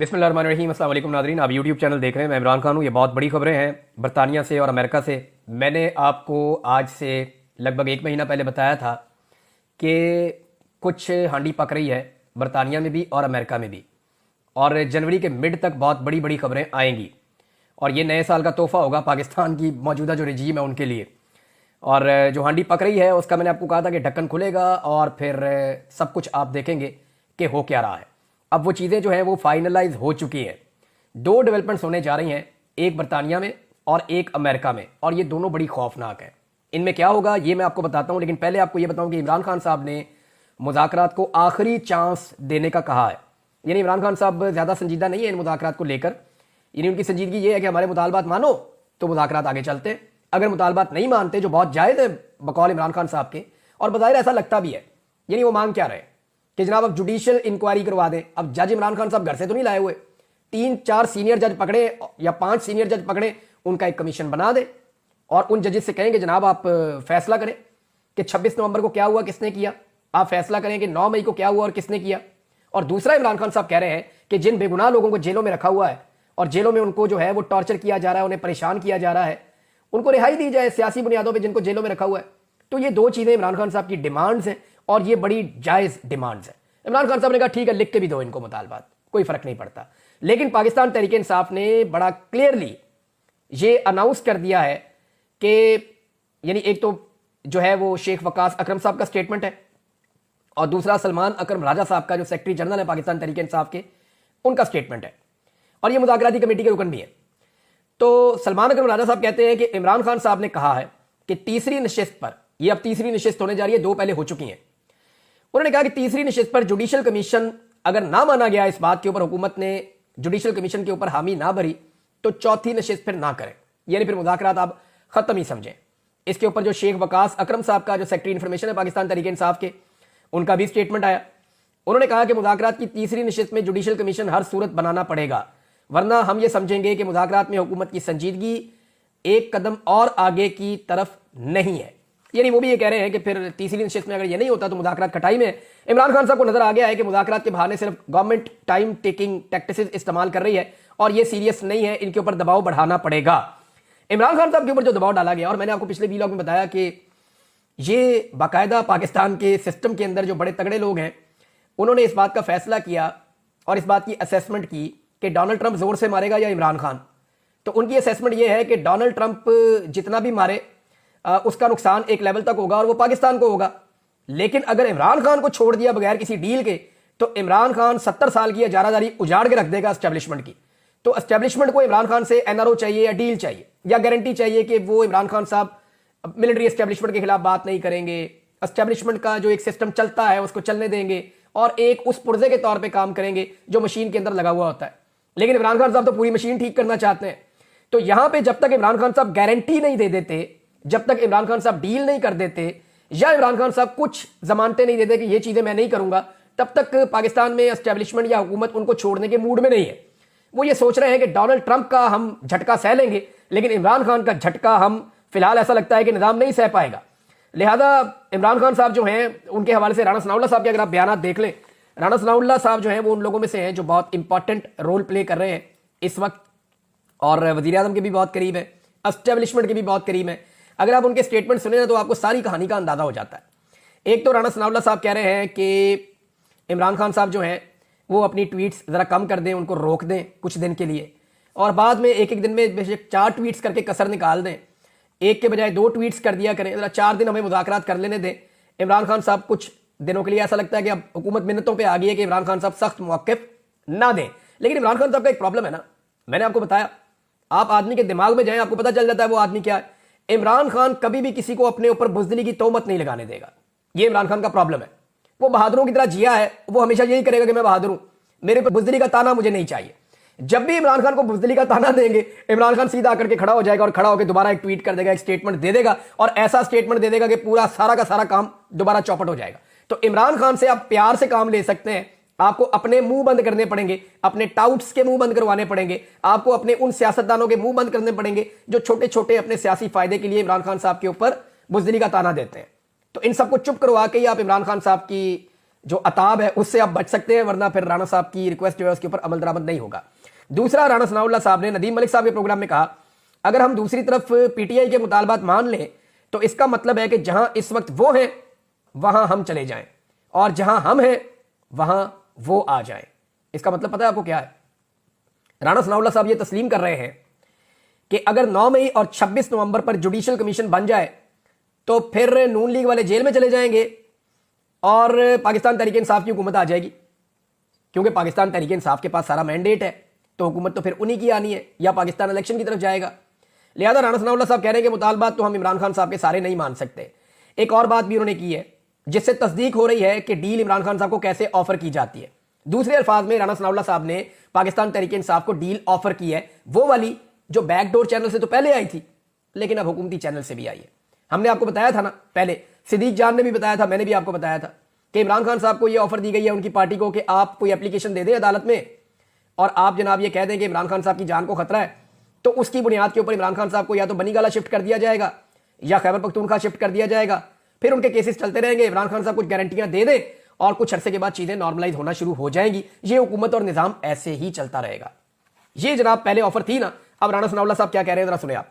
बिस्मिल्लाहिर्रहमानिर्रहीम। अस्सलाम वालेकुम नाज़रीन, आप यूट्यूब चैनल देख रहे हैं। मैं इमरान खान हूँ। ये बहुत बड़ी खबरें हैं बरतानिया से और अमेरिका से। मैंने आपको आज से लगभग एक महीना पहले बताया था कि कुछ हांडी पक रही है बरतानिया में भी और अमेरिका में भी, और जनवरी के मिड तक बहुत बड़ी बड़ी खबरें आएंगी और ये नए साल का तोहफा होगा पाकिस्तान की मौजूदा जो रजीम है उनके लिए। और जो हांडी पक रही है उसका मैंने आपको कहा था कि ढक्कन खुलेगा और फिर सब कुछ आप देखेंगे कि हो क्या रहा है। अब वो चीज़ें जो हैं वो फाइनलाइज हो चुकी हैं। दो डेवलपमेंट्स होने जा रही हैं, एक बरतानिया में और एक अमेरिका में, और ये दोनों बड़ी खौफनाक हैं। इनमें क्या होगा ये मैं आपको बताता हूँ, लेकिन पहले आपको ये बताऊँ कि इमरान खान साहब ने मुज़ाकरात को आखिरी चांस देने का कहा है। यानी इमरान खान साहब ज़्यादा संजीदा नहीं है इन मुज़ाकरात को लेकर। यानी उनकी संजीदगी ये है कि हमारे मुतालबात मानो तो मुज़ाकरात आगे चलते हैं, अगर मुतालबात नहीं मानते, जो बहुत जायज़ है बकौल इमरान खान साहब के, और बज़ाहिर ऐसा लगता भी है। यानी वो मांग क्या रहे कि जनाब अब जुडिशियल इंक्वायरी करवा दें। अब जज इमरान खान साहब घर से तो नहीं लाए हुए, 3-4 सीनियर जज पकड़े या 5 सीनियर जज पकड़े, उनका एक कमीशन बना दे और उन जजेस से कहेंगे जनाब आप फैसला करें कि 26 नवंबर को क्या हुआ, किसने किया। आप फैसला करें कि 9 मई को क्या हुआ और किसने किया। और दूसरा, इमरान खान साहब कह रहे हैं कि जिन बेगुनाह लोगों को जेलों में रखा हुआ है और जेलों में उनको जो है वो टॉर्चर किया जा रहा है, उन्हें परेशान किया जा रहा है, उनको रिहाई दी जाए सियासी बुनियादों पर जिनको जेलों में रखा हुआ है। तो ये दो चीज़ें इमरान खान साहब की डिमांड्स हैं और ये बड़ी जायज़ डिमांड्स हैं। इमरान खान साहब ने कहा ठीक है, लिख के भी दो इनको मुतालबात, कोई फर्क नहीं पड़ता। लेकिन पाकिस्तान तहरीक इंसाफ ने बड़ा क्लियरली ये अनाउंस कर दिया है कि यानी एक तो जो है वो शेख वकास अकरम साहब का स्टेटमेंट है और दूसरा सलमान अकरम राजा साहब का, जो सेक्रेटरी जनरल है पाकिस्तान तहरीक इंसाफ के, उनका स्टेटमेंट है और ये मुज़ाकराती कमेटी के रुकन भी है। तो सलमान अकरम राजा साहब कहते हैं कि इमरान खान साहब ने कहा है कि तीसरी नशिस्त पर, ये अब तीसरी नशिस्त होने जा रही है, 2 पहले हो चुकी हैं, उन्होंने कहा कि तीसरी नशिस्त पर जुडिशियल कमीशन अगर ना माना गया, इस बात के ऊपर हुकूमत ने जुडिशियल कमीशन के ऊपर हामी ना भरी, तो चौथी नशिस्त फिर ना करें, यानी फिर मुज़ाकरात आप खत्म ही समझें। इसके ऊपर जो शेख वकास अकरम साहब का, जो सेक्रेटरी इन्फॉर्मेशन है पाकिस्तान तहरीक इंसाफ के, उनका भी स्टेटमेंट आया। उन्होंने कहा कि मुज़ाकरात की तीसरी नशिस्त में जुडिशियल कमीशन हर सूरत बनाना पड़ेगा, वरना हम ये समझेंगे कि मुज़ाकरात में हुकूमत की संजीदगी एक कदम और आगे की तरफ नहीं है। यानी वो भी ये कह रहे हैं कि फिर तीसरी नशिस्त में अगर ये नहीं होता तो मुज़ाकरात कटाई में। इमरान खान साहब को नजर आ गया है कि मुज़ाकरात के बहाने सिर्फ गवर्नमेंट टाइम टेकिंग टैक्टिसेस इस्तेमाल कर रही है और ये सीरियस नहीं है, इनके ऊपर दबाव बढ़ाना पड़ेगा। इमरान खान साहब के ऊपर जो दबाव डाला गया, और मैंने आपको पिछले वीलॉग में बताया कि ये बाकायदा पाकिस्तान के सिस्टम के अंदर जो बड़े तगड़े लोग हैं उन्होंने इस बात का फैसला किया और इस बात की असेसमेंट की कि डोनाल्ड ट्रंप जोर से मारेगा या इमरान खान। तो उनकी असेसमेंट ये है कि डोनाल्ड ट्रंप जितना भी मारे उसका नुकसान एक लेवल तक होगा और वो पाकिस्तान को होगा। लेकिन अगर इमरान खान को छोड़ दिया बगैर किसी डील के, तो इमरान खान 70 साल की इजारादारी उजाड़ के रख देगा एस्टेब्लिशमेंट की। तो एस्टेब्लिशमेंट को इमरान खान से एनआरओ चाहिए या डील चाहिए या गारंटी चाहिए कि वो इमरान खान साहब मिलिट्री एस्टेब्लिशमेंट के खिलाफ बात नहीं करेंगे, एस्टेब्लिशमेंट का जो एक सिस्टम चलता है उसको चलने देंगे और एक उस पुर्जे के तौर पर काम करेंगे जो मशीन के अंदर लगा हुआ होता है। लेकिन इमरान खान साहब तो पूरी मशीन ठीक करना चाहते हैं। तो यहां पर जब तक इमरान खान साहब गारंटी नहीं दे देते, जब तक इमरान खान साहब डील नहीं कर देते या इमरान खान साहब कुछ जमानतें नहीं देते कि ये चीजें मैं नहीं करूंगा, तब तक पाकिस्तान में एस्टेब्लिशमेंट या हुकूमत उनको छोड़ने के मूड में नहीं है। वो ये सोच रहे हैं कि डोनाल्ड ट्रंप का हम झटका सह लेंगे, लेकिन इमरान खान का झटका हम फिलहाल ऐसा लगता है कि निजाम नहीं सह पाएगा। लिहाजा इमरान खान साहब जो हैं उनके हवाले से राणा सनाउल्लाह साहब के अगर आप बयान देख लें, राणा सनाउल्लाह साहब जो हैं वो उन लोगों में से हैं जो बहुत इंपॉर्टेंट रोल प्ले कर रहे हैं इस वक्त और वजीर आजम के भी बहुत करीब है, एस्टेब्लिशमेंट के भी बहुत करीब है। अगर आप उनके स्टेटमेंट सुने ना तो आपको सारी कहानी का अंदाजा हो जाता है। एक तो राणा सनाउल्लाह साहब कह रहे हैं कि इमरान खान साहब जो हैं वो अपनी ट्वीट्स ज़रा कम कर दें, उनको रोक दें कुछ दिन के लिए, और बाद में एक एक दिन में बेशक 4 ट्वीट्स करके कसर निकाल दें, एक के बजाय 2 ट्वीट्स कर दिया करें, ज़रा 4 दिन हमें मुज़ाकरात कर लेने दें। इमरान खान साहब कुछ दिनों के लिए ऐसा लगता है कि अब हुकूमत मिन्नतों पर आ गई है कि इमरान खान साहब सख्त मौक़िफ़ ना दें। लेकिन इमरान खान साहब का एक प्रॉब्लम है ना, मैंने आपको बताया, आप आदमी के दिमाग में जाएं आपको पता चल जाता है वो आदमी क्या है। इमरान खान कभी भी किसी को अपने ऊपर बुज़दिली की तोहमत नहीं लगाने देगा, ये इमरान खान का प्रॉब्लम है। वो बहादुरों की तरह जिया है, वो हमेशा यही करेगा कि मैं बहादुर हूं, मेरे पर बुज़दिली का ताना मुझे नहीं चाहिए। जब भी इमरान खान को बुज़दिली का ताना देंगे, इमरान खान सीधा आकर के खड़ा हो जाएगा और खड़ा होकर दोबारा एक ट्वीट कर देगा, एक स्टेटमेंट दे देगा और ऐसा स्टेटमेंट दे देगा कि पूरा सारा का सारा काम दोबारा चौपट हो जाएगा। तो इमरान खान से आप प्यार से काम ले सकते हैं, आपको अपने मुंह बंद करने पड़ेंगे, अपने टाउट्स के मुंह बंद करवाने पड़ेंगे, आपको अपने उन सियासतदानों के मुंह बंद करने पड़ेंगे जो छोटे छोटे अपने सियासी फायदे के लिए इमरान खान साहब के ऊपर बुज़दिली का ताना देते हैं। तो इन सबको चुप करवा के ही आप इमरान खान साहब की जो अताब है उससे आप बच सकते हैं, वरना फिर राणा साहब की रिक्वेस्ट जो है उसके ऊपर अमल दरामद नहीं होगा। दूसरा, राणा सनाउल्लाह साहब ने नदीम मलिक साहब के प्रोग्राम में कहा, अगर हम दूसरी तरफ पीटीआई के मुतालबात मान लें तो इसका मतलब है कि जहां इस वक्त वो हैं वहां हम चले जाएं, और जहां हम हैं वहां वो आ जाएं। इसका मतलब पता है आपको क्या है? राणा सनाउल्लाह साहब ये तस्लीम कर रहे हैं कि अगर 9 मई और 26 नवंबर पर जुडिशियल कमीशन बन जाए तो फिर नून लीग वाले जेल में चले जाएंगे और पाकिस्तान तहरीक इंसाफ की हुकूमत आ जाएगी, क्योंकि पाकिस्तान तहरीक इंसाफ के पास सारा मैंडेट है, तो हुकूमत तो फिर उन्हीं की आनी है, या पाकिस्तान इलेक्शन की तरफ जाएगा। लिहाजा राणा सनाउल्लाह साहब कह रहे हैं कि मुतालबात तो हम इमरान खान साहब के सारे नहीं मान सकते। एक और बात भी उन्होंने की है जिससे तस्दीक हो रही है कि डील इमरान खान साहब को कैसे ऑफर की जाती है। दूसरे अल्फाज में राणा सनाउल्लाह साहब ने पाकिस्तान तहरीक इंसाफ को डील ऑफर की है, वो वाली जो बैकडोर चैनल से तो पहले आई थी लेकिन अब हुकूमती चैनल से भी आई है। हमने आपको बताया था ना, पहले सिद्दीक जान ने भी बताया था, मैंने भी आपको बताया था कि इमरान खान साहब को यह ऑफर दी गई है उनकी पार्टी को कि आप कोई एप्लीकेशन दे दें अदालत में और आप जनाब ये कह दें कि इमरान खान साहब की जान को खतरा है, तो उसकी बुनियाद के ऊपर इमरान खान साहब को या तो बनीगाला शिफ्ट कर दिया जाएगा या खैबर पख्तूनख्वा शिफ्ट कर दिया जाएगा। फिर उनके केसेस चलते रहेंगे, इमरान खान साहब कुछ गारंटियां दे दें और कुछ अरसे के बाद चीजें नॉर्मलाइज होना शुरू हो जाएंगी। ये हुकूमत और निजाम ऐसे ही चलता रहेगा। ये जनाब पहले ऑफर थी ना। अब राणा सनाउल्लाह साहब क्या कह रहे हैं जरा सुने आप।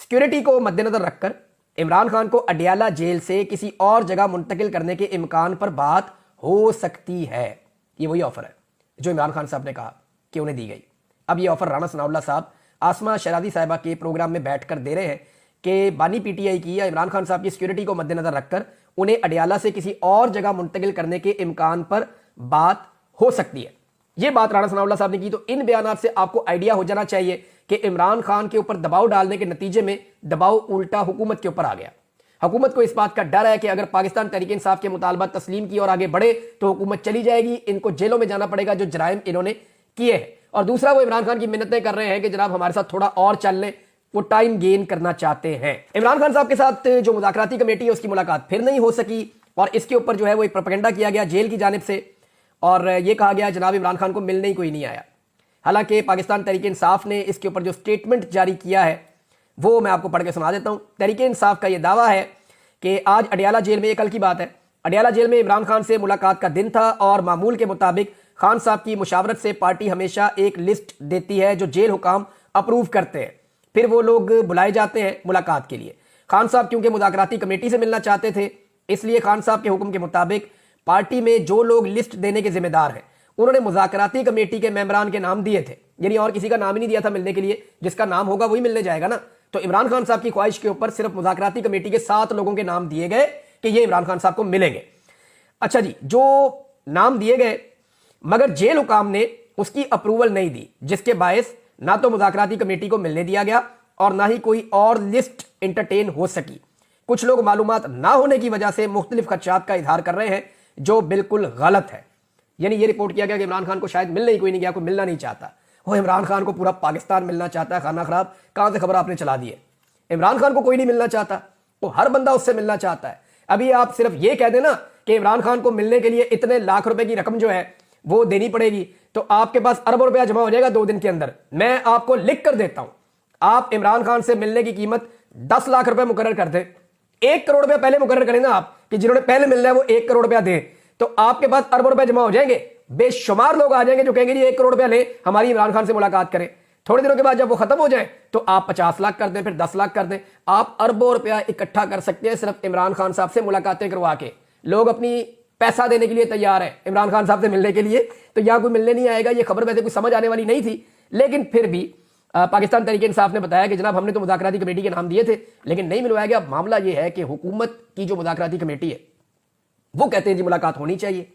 सिक्योरिटी को मद्देनजर रखकर इमरान खान को अडियाला जेल से किसी और जगह मुंतकिल करने के इम्कान पर बात हो सकती है। ये वही ऑफर है जो इमरान खान साहब ने कहा कि उन्हें दी गई। अब ये ऑफर राणा सनाउल्लाह साहब आसमा शरादी साहिबा के प्रोग्राम में बैठकर दे रहे हैं कि बानी पीटीआई की या इमरान खान साहब की सिक्योरिटी को मद्देनजर रखकर उन्हें अडियाला से किसी और जगह मुंतकिल करने के इम्कान पर बात हो सकती है। ये बात राणा सनाउल्लाह साहब ने की, तो इन बयानात से आपको आइडिया हो जाना चाहिए कि इमरान खान के ऊपर दबाव डालने के नतीजे में दबाव उल्टा हुकूमत के ऊपर आ गया। हुकूमत को इस बात का डर है कि अगर पाकिस्तान तहरीक इंसाफ के मुतालबात तस्लीम की और आगे बढ़े तो हुकूमत चली जाएगी, इनको जेलों में जाना पड़ेगा जो जराइम इन्होंने किए हैं। और दूसरा, वो इमरान खान की मिन्नतें कर रहे हैं कि जनाब हमारे साथ थोड़ा और चल लें, वो टाइम गेन करना चाहते हैं। इमरान खान साहब के साथ जो मुज़ाकराती कमेटी है उसकी मुलाकात फिर नहीं हो सकी और इसके ऊपर जो है वो एक प्रोपेगेंडा किया गया जेल की जानिब से और ये कहा गया जनाब इमरान खान को मिलने ही कोई नहीं आया। हालांकि पाकिस्तान तहरीक इंसाफ ने इसके ऊपर जो स्टेटमेंट जारी किया है वो मैं आपको पढ़ के सुना देता हूं। तहरीक इंसाफ का यह दावा है कि आज अडियाला जेल में, ये कल की बात है, अडियाला जेल में इमरान खान से मुलाकात का दिन था और मामूल के मुताबिक खान साहब की मुशावरत से पार्टी हमेशा एक लिस्ट देती है जो जेल हुकाम अप्रूव करते हैं, फिर वो लोग बुलाए जाते हैं मुलाकात के लिए। खान साहब क्योंकि मुज़ाकराती कमेटी से मिलना चाहते थे, इसलिए खान साहब के हुक्म के मुताबिक पार्टी में जो लोग लिस्ट देने के जिम्मेदार हैं उन्होंने मुज़ाकराती कमेटी के मेंबरान के नाम दिए थे, यानी और किसी का नाम ही नहीं दिया था मिलने के लिए, जिसका नाम होगा वही मिलने जाएगा ना। तो इमरान खान साहब की ख्वाहिश के ऊपर सिर्फ मुज़ाकराती कमेटी के 7 लोगों के नाम दिए गए कि ये इमरान खान साहब को मिलेंगे। अच्छा जी, जो नाम दिए गए मगर जेल हुकाम ने उसकी अप्रूवल नहीं दी, जिसके बायस ना तो मुज़ाकराती कमेटी को मिलने दिया गया और ना ही कोई और लिस्ट इंटरटेन हो सकी। कुछ लोग मालूमात ना होने की वजह से मुख्तलिफ खदशात का इजहार कर रहे हैं जो बिल्कुल गलत है। यानी ये रिपोर्ट किया गया कि इमरान खान को शायद मिलने ही कोई नहीं गया, कोई मिलना नहीं चाहता। वो इमरान खान को पूरा पाकिस्तान मिलना चाहता है। खाना खराब, कहां से खबर आपने चला दी है? इमरान खान को कोई नहीं मिलना चाहता, वो हर बंदा उससे मिलना चाहता है। अभी आप सिर्फ ये कह देना कि इमरान खान को मिलने के लिए इतने लाख रुपए की रकम जो है वो देनी पड़ेगी, तो आपके पास अरबों रुपया जमा हो जाएगा 2 दिन के अंदर। मैं आपको लिख कर देता हूं, आप इमरान खान से मिलने की कीमत 10 लाख रुपए मुकर्रर कर दें। 1 करोड़ रुपया पहले मुकर्रर करें ना आप कि जिन्होंने पहले मिलना है वो 1 करोड़ रुपया दें, तो आपके पास अरबों रुपए जमा हो जाएंगे। बेशुमार लोग आ जाएंगे जो कहेंगे जी 1 करोड़ रुपया ले, हमारी इमरान खान से मुलाकात करें। थोड़े दिनों के बाद जब वो खत्म हो जाए तो आप 50 लाख कर दें, फिर 10 लाख कर दें। आप अरबों रुपया इकट्ठा कर सकते हैं सिर्फ इमरान खान साहब से मुलाकातें करवा के। लोग अपनी पैसा देने के लिए तैयार है इमरान खान साहब से मिलने के लिए, तो यहां कोई मिलने नहीं आएगा। ये खबर वैसे कुछ समझ आने वाली नहीं थी, लेकिन फिर भी पाकिस्तान तहरीक इंसाफ ने बताया कि जनाब हमने तो मुज़ाकराती कमेटी के नाम दिए थे लेकिन नहीं मिलवाया गया। मामला यह है कि हुकूमत की जो मुज़ाकराती कमेटी है वो कहते हैं जी मुलाकात होनी चाहिए,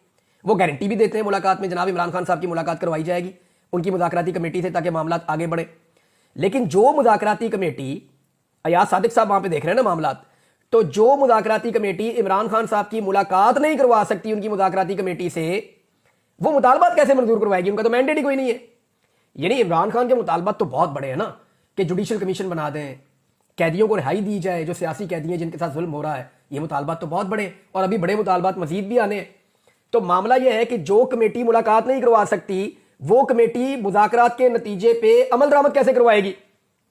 वो गारंटी भी देते हैं मुलाकात में जनाब इमरान खान साहब की मुलाकात करवाई जाएगी उनकी मुज़ाकराती कमेटी से ताकि मामला आगे बढ़े। लेकिन जो मुज़ाकराती कमेटी, अयाज सादिक साहब वहां पे देख रहे हैं ना मामला, तो जो मुज़ाकराती कमेटी इमरान खान साहब की मुलाकात नहीं करवा सकती उनकी मुज़ाकराती कमेटी से, वो मुतालबात कैसे मंजूर करवाएगी? उनका तो मैंडेट ही कोई नहीं है। यानी इमरान खान के मुतालबात तो बहुत बड़े हैं ना कि जुडिशियल कमीशन बना दें, कैदियों को रिहाई दी जाए जो सियासी कैदी हैं जिनके साथ जुल्म हो रहा है। ये मुतालबात तो बहुत बड़े हैं और अभी बड़े मुतालबात मजीद भी आने हैं। तो मामला यह है कि जो कमेटी मुलाकात नहीं करवा सकती वो कमेटी मुज़ाकरात के नतीजे पे अमल दरामद कैसे करवाएगी?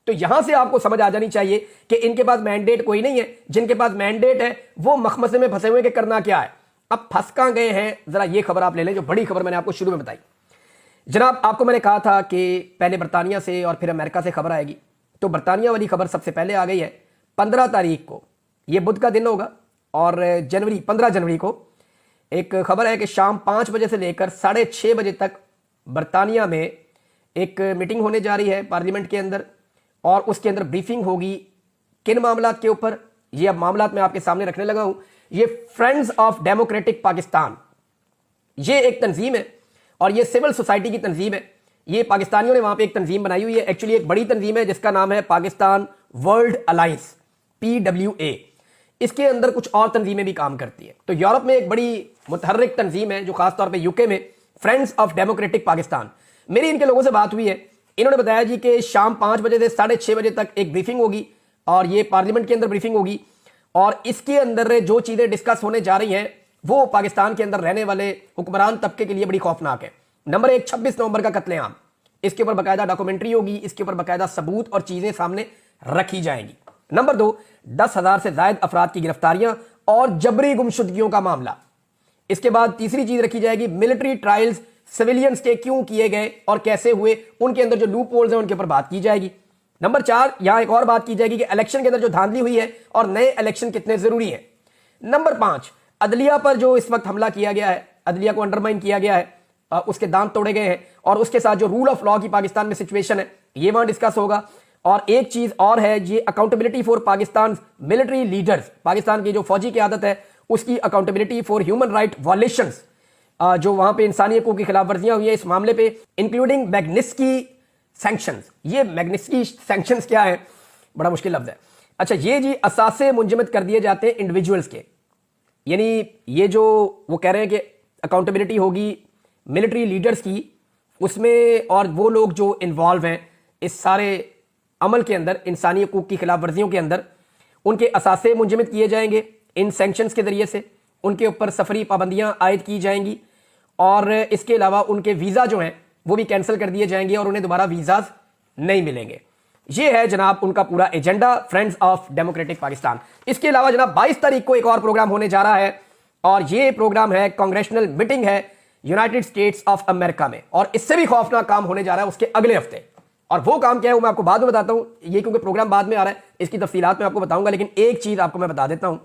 तो यहां से आपको समझ आ जानी चाहिए कि इनके पास मैंडेट कोई नहीं है। जिनके पास मैंडेट है वो मखमसे में फंसे हुए कि करना क्या है। अब फंस कहां गए हैं, जरा ये खबर आप ले लें, जो बड़ी खबर मैंने आपको शुरू में बताई। जनाब, आपको मैंने कहा था कि पहले बर्तानिया से और फिर अमेरिका से खबर आएगी, तो बर्तानिया वाली खबर सबसे पहले आ गई है 15 तारीख को। ये बुध का दिन होगा और 15 जनवरी को एक खबर है कि शाम 5 बजे से लेकर 6:30 बजे तक बर्तानिया में एक मीटिंग होने जा रही है पार्लियामेंट के अंदर, और उसके अंदर ब्रीफिंग होगी। किन मामलात के ऊपर, ये अब मामलात मैं आपके सामने रखने लगा हूं। ये फ्रेंड्स ऑफ डेमोक्रेटिक पाकिस्तान, ये एक तंजीम है और ये सिविल सोसाइटी की तंजीम है। ये पाकिस्तानियों ने वहां पे एक तंजीम बनाई हुई है, एक्चुअली एक बड़ी तंजीम है जिसका नाम है पाकिस्तान वर्ल्ड अलायंस, PWA। इसके अंदर कुछ और तंजीमें भी काम करती है। तो यूरोप में एक बड़ी मुतहर्रिक तंजीम है जो खासतौर पर यूके में, फ्रेंड्स ऑफ डेमोक्रेटिक पाकिस्तान। मेरी इनके लोगों से बात हुई है, इन्होंने बताया जी कि शाम 5 बजे से 6:30 बजे तक एक ब्रीफिंग होगी और ये पार्लियामेंट के अंदर ब्रीफिंग होगी, और इसके अंदर जो चीजें डिस्कस होने जा रही हैं वो पाकिस्तान के अंदर रहने वाले हुक्मरान तबके के लिए बड़ी खौफनाक है। नंबर 1, 26 नवंबर का कत्लेआम, इसके ऊपर बाकायदा डॉक्यूमेंट्री होगी, इसके ऊपर बाकायदा सबूत और चीजें सामने रखी जाएंगी। नंबर 2, 10,000 से ज्यादा अफराद की गिरफ्तारियां और जबरी गुमशुदगियों का मामला। इसके बाद तीसरी चीज रखी जाएगी मिलिट्री ट्रायल्स सिविलियंस के क्यों किए गए और कैसे हुए, उनके अंदर जो लूप होल्स हैं उनके ऊपर बात की जाएगी। नंबर 4, यहां एक और बात की जाएगी कि इलेक्शन के अंदर जो धांधली हुई है और नए इलेक्शन कितने जरूरी है। नंबर 5, अदलिया पर जो इस वक्त हमला किया गया है, अदलिया को अंडरमाइन किया गया है, उसके दांत तोड़े गए हैं, और उसके साथ जो रूल ऑफ लॉ की पाकिस्तान में सिचुएशन है ये वहां डिस्कस होगा। और एक चीज और है, ये accountability for Pakistan military leaders, Pakistan की जो फौजी क़यादत है उसकी accountability for human right violations, जो वहां पे इंसानी हकूक की खिलाफ वर्जियां हुई है इस मामले पे, इंक्लूडिंग मैग्निस्की सैंक्शंस। ये मैग्निस्की सैंक्शंस क्या है, बड़ा मुश्किल लफ्ज है। अच्छा, ये जी असासे मुंजमद कर दिए जाते हैं इंडिविजुअल्स के, यानी ये जो वो कह रहे हैं कि अकाउंटेबिलिटी होगी मिलिट्री लीडर्स की उसमें, और वो लोग जो इन्वॉल्व हैं इस सारे अमल के अंदर, इंसानी हकूक की खिलाफ वर्जियों के अंदर, उनके असासे मुंजमद किए जाएंगे इन सैंक्शंस के जरिए से, उनके ऊपर सफरी पाबंदियां आयद की जाएंगी, और इसके अलावा उनके वीज़ा जो हैं वो भी कैंसिल कर दिए जाएंगे और उन्हें दोबारा वीज़ाज नहीं मिलेंगे। ये है जनाब उनका पूरा agenda, friends of democratic Pakistan. इसके अलावा जनाब 22 तारीख को एक और प्रोग्राम होने जा रहा है, और ये प्रोग्राम है कांग्रेशनल मीटिंग है यूनाइटेड स्टेट्स ऑफ अमेरिका में, और इससे भी खौफनाक काम होने जा रहा है उसके अगले हफ्ते। और वो काम क्या है वो मैं आपको बाद में बताता हूं, ये क्योंकि प्रोग्राम बाद में आ रहा है इसकी तफसीलात मैं आपको बताऊंगा, लेकिन एक चीज आपको मैं बता देता हूं,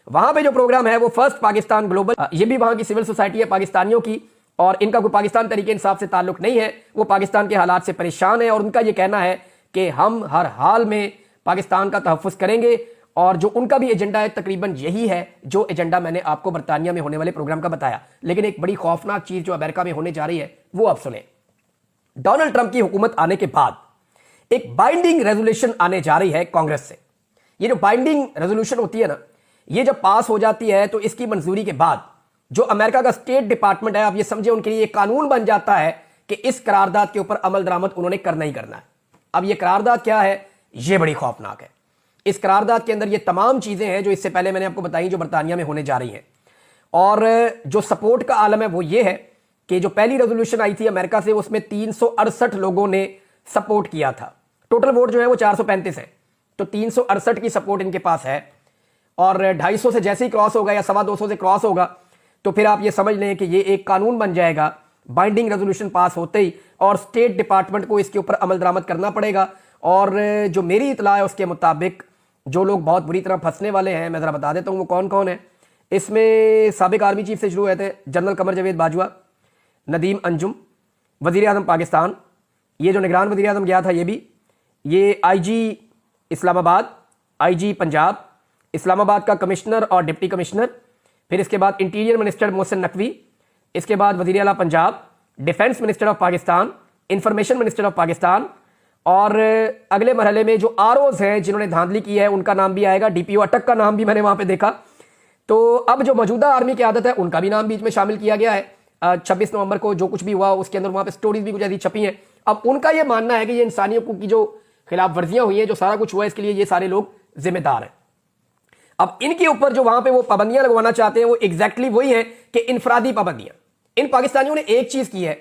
वहां पे जो प्रोग्राम है वो फर्स्ट पाकिस्तान ग्लोबल, ये भी वहां की सिविल सोसाइटी है पाकिस्तानियों की, और इनका कोई पाकिस्तान तरीके इंसाफ से ताल्लुक नहीं है, वो पाकिस्तान के हालात से परेशान है, और उनका ये कहना है कि हम हर हाल में पाकिस्तान का तहफ़्फ़ुज़ करेंगे, और जो उनका भी एजेंडा है तकरीबन यही है जो एजेंडा मैंने आपको बरतानिया में होने वाले प्रोग्राम का बताया। लेकिन एक बड़ी खौफनाक चीज जो अमेरिका में होने जा रही है वो आप सुने। डोनाल्ड ट्रंप की हुकूमत आने के बाद एक बाइंडिंग रेजोल्यूशन आने जा रही है कांग्रेस से। ये जो बाइंडिंग रेजोल्यूशन होती है ना, ये जब पास हो जाती है तो इसकी मंजूरी के बाद जो अमेरिका का स्टेट डिपार्टमेंट है, आप ये समझे उनके लिए एक कानून बन जाता है कि इस करारदाद के ऊपर अमल दरामद उन्होंने करना ही करना है। अब ये करारदाद क्या है, ये बड़ी खौफनाक है। इस करारदाद के अंदर ये तमाम चीजें हैं जो इससे पहले मैंने आपको बताई जो बरतानिया में होने जा रही हैं, और जो सपोर्ट का आलम है वो ये है कि जो पहली रेजोल्यूशन आई थी अमेरिका से उसमें 368 लोगों ने सपोर्ट किया था। टोटल वोट जो है वो 435 है, तो 368 की सपोर्ट इनके पास है, और 250 से जैसे ही क्रॉस होगा या 225 से क्रॉस होगा तो फिर आप ये समझ लें कि ये एक कानून बन जाएगा बाइंडिंग रेजोल्यूशन पास होते ही, और स्टेट डिपार्टमेंट को इसके ऊपर अमल दरामद करना पड़ेगा। और जो मेरी इतला है उसके मुताबिक जो लोग बहुत बुरी तरह फंसने वाले हैं, मैं ज़रा बता देता हूँ वो कौन कौन है। इसमें साबिक आर्मी चीफ से शुरू हुए थे जनरल कमर जावेद बाजवा, नदीम अंजुम, वज़ीर आज़म पाकिस्तान, ये जो निगरान वज़ीर आज़म गया था ये भी, ये IG इस्लामाबाद, IG पंजाब, इस्लामाबाद का कमिश्नर और डिप्टी कमिश्नर, फिर इसके बाद इंटीरियर मिनिस्टर मोहसिन नकवी, इसके बाद वज़ीर आला Punjab, defence minister of Pakistan, information minister of Pakistan, और अगले मरहले में जो ROs हैं जिन्होंने धांधली की है उनका नाम भी आएगा। DPO अटक का नाम भी मैंने वहां पे देखा। तो अब जो मौजूदा आर्मी की आदत है उनका भी नाम बीच में शामिल किया गया है। 26 नवंबर को जो कुछ भी हुआ उसके अंदर वहां पे स्टोरीज भी कुछ ऐसी छपी हैं। अब उनका यह मानना है कि ये इंसानी हकूक की जो खिलाफ वर्जियां हुई हैं, जो सारा कुछ हुआ है, इसके लिए ये सारे लोग जिम्मेदार हैं। अब इनके ऊपर जो वहां पे वो पाबंदियां लगवाना चाहते हैं वो एग्जैक्टली वही है कि इनफरादी पाबंदियां। इन पाकिस्तानियों ने एक चीज की है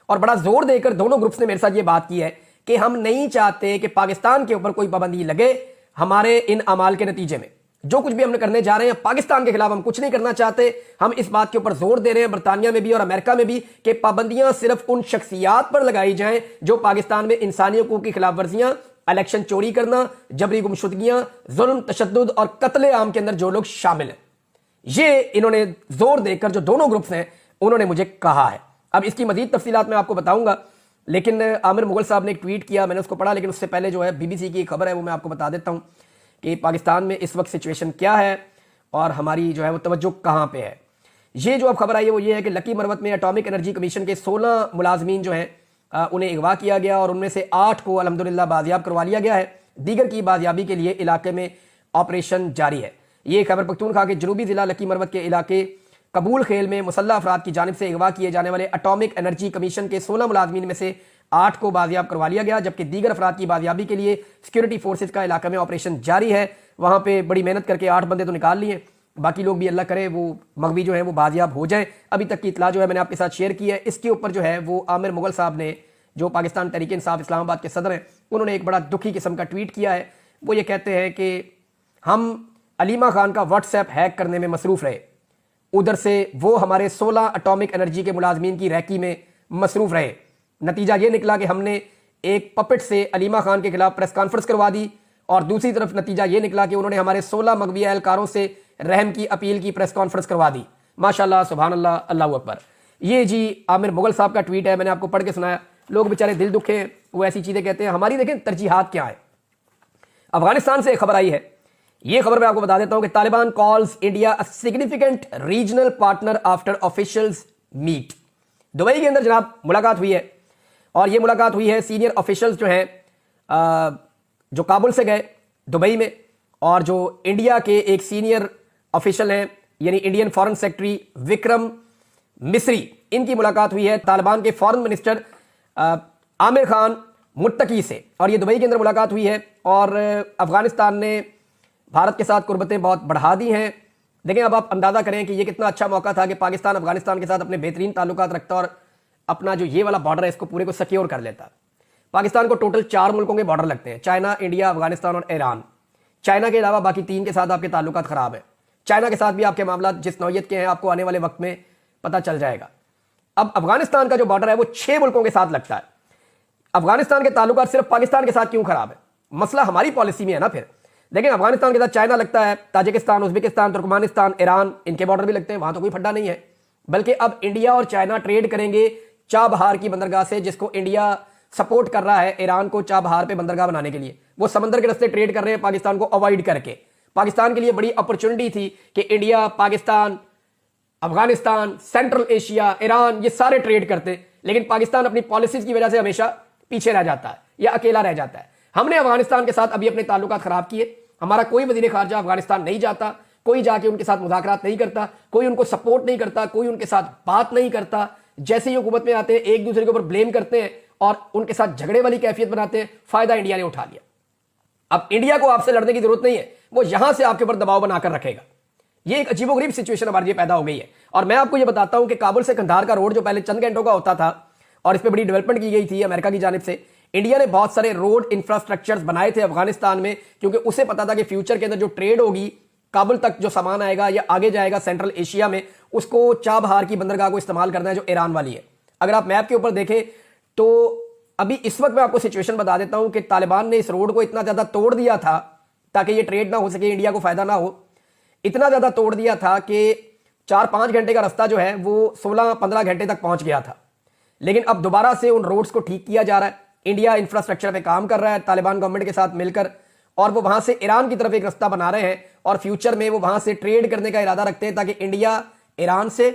और बड़ा जोर देकर दोनों ग्रुप्स ने मेरे साथ ये बात की है कि हम नहीं चाहते कि पाकिस्तान के ऊपर कोई पाबंदी लगे हमारे इन अमाल के नतीजे में। جو کچھ بھی ہم کرنے جا رہے ہیں پاکستان کے خلاف ہم کچھ نہیں کرنا چاہتے. ہم اس بات کے اوپر زور دے رہے ہیں برطانیہ میں بھی اور امریکہ میں بھی کہ پابندیاں صرف ان شخصیات پر لگائی جائیں جو پاکستان میں انسانی حقوق کی خلاف ورزیاں، الیکشن چوری کرنا، جبری گمشدگیاں، ظلم، تشدد اور قتل عام کے اندر جو لوگ شامل ہیں. یہ انہوں نے زور دے کر جو دونوں گروپس ہیں انہوں نے مجھے کہا ہے. اب اس کی مزید تفصیلات میں آپ کو بتاؤں گا، لیکن عامر مغل صاحب نے ایک ٹویٹ کیا، میں نے اس کو پڑھا، لیکن اس سے پہلے جو ہے بی بی سی کی ایک خبر ہے وہ میں آپ کو بتا دیتا ہوں کہ پاکستان میں اس وقت سچویشن کیا ہے اور ہماری جو ہے وہ توجہ کہاں پہ ہے. یہ جو اب خبر آئی ہے وہ یہ ہے کہ لکی مروت میں اٹامک انرجی کمیشن کے 16 ملازمین جو ہیں انہیں اغوا کیا گیا اور ان میں سے 8 کو الحمدللہ بازیاب کروا لیا گیا ہے. دیگر کی بازیابی کے لیے علاقے میں آپریشن جاری ہے. یہ خیبر پختونخوا کے جنوبی ضلع لکی مروت کے علاقے قبول خیل میں مسلح افراد کی جانب سے اغوا کیے جانے والے اٹامک انرجی کمیشن کے 16 ملازمین میں سے 8 کو بازیاب کروا لیا گیا، جبکہ دیگر افراد کی بازیابی کے لیے سیکورٹی فورسز کا علاقے میں آپریشن جاری ہے. وہاں پہ بڑی محنت کر کے 8 بندے تو نکال لیے، باقی لوگ بھی اللہ کرے وہ مغوی جو ہیں وہ بازیاب ہو جائیں. ابھی تک کی اطلاع جو ہے میں نے آپ کے ساتھ شیئر کی ہے. اس کے اوپر جو ہے وہ عامر مغل صاحب نے جو پاکستان تحریک انصاف اسلام آباد کے صدر ہیں انہوں نے ایک بڑا دکھی قسم کا ٹویٹ کیا ہے. وہ یہ کہتے ہیں کہ ہم علیمہ خان کا واٹس ایپ ہیک کرنے میں مصروف رہے، ادھر سے وہ ہمارے 16 اٹامک انرجی کے ملازمین کی ریکی میں مصروف رہے. نتیجہ یہ نکلا کہ ہم نے ایک پپٹ سے علیمہ خان کے خلاف پریس کانفرنس کروا دی اور دوسری طرف نتیجہ یہ نکلا کہ انہوں نے ہمارے 16 مغوی اہلکاروں سے رحم کی اپیل کی پریس کانفرنس کروا دی. ماشاءاللہ، سبحان اللہ، اللہ اکبر. یہ جی عامر مغل صاحب کا ٹویٹ ہے، میں نے آپ کو پڑھ کے سنایا. لوگ بیچارے دل دکھے ہیں، وہ ایسی چیزیں کہتے ہیں. ہماری دیکھیں ترجیحات کیا ہیں. افغانستان سے ایک خبر آئی ہے، یہ خبر میں آپ کو بتا دیتا ہوں کہ Taliban calls India a significant regional partner after officials meet. Dubai کے اندر جناب ملاقات ہوئی ہے اور یہ ملاقات ہوئی ہے سینئر آفیشلز جو ہیں جو کابل سے گئے دبئی میں، اور جو انڈیا کے ایک سینئر آفیشل ہیں یعنی انڈین فارن سیکرٹری وکرم مصری، ان کی ملاقات ہوئی ہے طالبان کے فارن منسٹر عامر خان متقی سے، اور یہ دبئی کے اندر ملاقات ہوئی ہے. اور افغانستان نے بھارت کے ساتھ قربتیں بہت بڑھا دی ہیں. دیکھیں اب آپ اندازہ کریں کہ یہ کتنا اچھا موقع تھا کہ پاکستان افغانستان کے ساتھ اپنے بہترین تعلقات رکھتا اور اپنا جو یہ والا بارڈر ہے اس کو پورے کو سیکیور کر لیتا. پاکستان کو ٹوٹل 4 ملکوں کے بارڈر لگتے ہیں، چائنا، انڈیا، افغانستان اور ایران. چائنا کے علاوہ باقی 3 کے ساتھ آپ کے تعلقات خراب ہیں. چائنا کے ساتھ بھی آپ کے معاملات جس نوعیت کے ہیں آپ کو آنے والے وقت میں پتہ چل جائے گا. اب افغانستان کا جو بارڈر ہے وہ 6 ملکوں کے ساتھ لگتا ہے. افغانستان کے تعلقات صرف پاکستان کے ساتھ کیوں خراب ہے؟ مسئلہ ہماری پالیسی میں ہے نا. پھر لیکن افغانستان کے ساتھ چائنا لگتا ہے، تاجکستان، ازبکستان، ترکمانستان، ایران، ان کے بارڈر بھی لگتے ہیں، وہاں تو کوئی پھڈا نہیں ہے. بلکہ اب انڈیا اور چائنا ٹریڈ کریں گے چابہار کی بندرگاہ سے، جس کو انڈیا سپورٹ کر رہا ہے ایران کو چابہار پہ بندرگاہ بنانے کے لیے. وہ سمندر کے راستے ٹریڈ کر رہے ہیں پاکستان کو اوائڈ کر کے. پاکستان کے لیے بڑی اپرچونٹی تھی کہ India, Pakistan, Afghanistan, central Asia, Iran یہ سارے ٹریڈ کرتے، لیکن پاکستان اپنی پالیسیز کی وجہ سے ہمیشہ پیچھے رہ جاتا ہے یا اکیلا رہ جاتا ہے. ہم نے افغانستان کے ساتھ ابھی اپنے تعلقات خراب کیے. ہمارا کوئی وزیر خارجہ افغانستان نہیں جاتا، کوئی جا کے ان کے ساتھ مذاکرات نہیں کرتا، کوئی ان کو سپورٹ نہیں کرتا، کوئی ان کے ساتھ بات نہیں کرتا. جیسے ہی حکومت میں آتے ہیں ایک دوسرے کے اوپر بلیم کرتے ہیں اور ان کے ساتھ جھگڑے والی کیفیت بناتے ہیں. فائدہ انڈیا نے اٹھا لیا. اب انڈیا کو آپ سے لڑنے کی ضرورت نہیں ہے، وہ یہاں سے آپ کے اوپر دباؤ بنا کر رکھے گا. یہ ایک عجیب و غریب سچویشن ہمارے لیے پیدا ہو گئی ہے. اور میں آپ کو یہ بتاتا ہوں کہ کابل سے قندھار کا روڈ جو پہلے چند گھنٹوں کا ہوتا تھا اور اس پہ بڑی ڈیولپمنٹ کی گئی تھی امریکہ کی جانب سے، انڈیا نے بہت سارے روڈ انفراسٹرکچرز بنائے تھے افغانستان میں، کیونکہ اسے پتا تھا کہ فیوچر کے اندر جو ٹریڈ ہوگی کابل تک جو سامان آئے گا یا آگے جائے گا سینٹرل ایشیا میں، اس کو چابہار کی بندرگاہ کو استعمال کرنا ہے جو ایران والی ہے. اگر آپ میپ کے اوپر دیکھیں تو ابھی اس وقت میں آپ کو سچویشن بتا دیتا ہوں کہ طالبان نے اس روڈ کو اتنا زیادہ توڑ دیا تھا تاکہ یہ ٹریڈ نہ ہو سکے، انڈیا کو فائدہ نہ ہو. اتنا زیادہ توڑ دیا تھا کہ 4-5 گھنٹے کا رستہ جو ہے وہ 16-15 گھنٹے تک پہنچ گیا تھا. لیکن اب دوبارہ سے ان روڈز کو ٹھیک کیا جا رہا ہے. انڈیا انفراسٹرکچر پہ کام کر رہا ہے طالبان گورنمنٹ کے ساتھ مل کر، اور وہ وہاں سے ایران کی طرف ایک رستہ بنا رہے ہیں اور فیوچر میں وہ وہاں سے ٹریڈ کرنے کا ارادہ رکھتے ہیں تاکہ انڈیا ایران سے،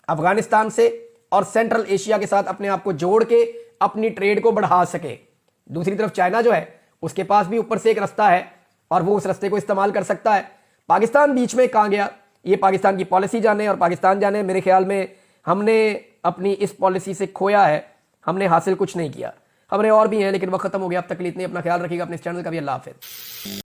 افغانستان سے اور سینٹرل ایشیا کے ساتھ اپنے آپ کو جوڑ کے اپنی ٹریڈ کو بڑھا سکے. دوسری طرف چائنا جو ہے اس کے پاس بھی اوپر سے ایک رستہ ہے اور وہ اس رستے کو استعمال کر سکتا ہے. پاکستان بیچ میں کہاں گیا یہ پاکستان کی پالیسی جانے اور پاکستان جانے. میرے خیال میں ہم نے اپنی اس پالیسی سے کھویا ہے، ہم نے حاصل کچھ نہیں کیا. خبریں اور بھی ہیں لیکن وقت ختم ہو گیا. اب تک کے لیے اتنے. اپنا خیال رکھیے گا، اپنے اس چینل کا بھی. اللہ حافظ.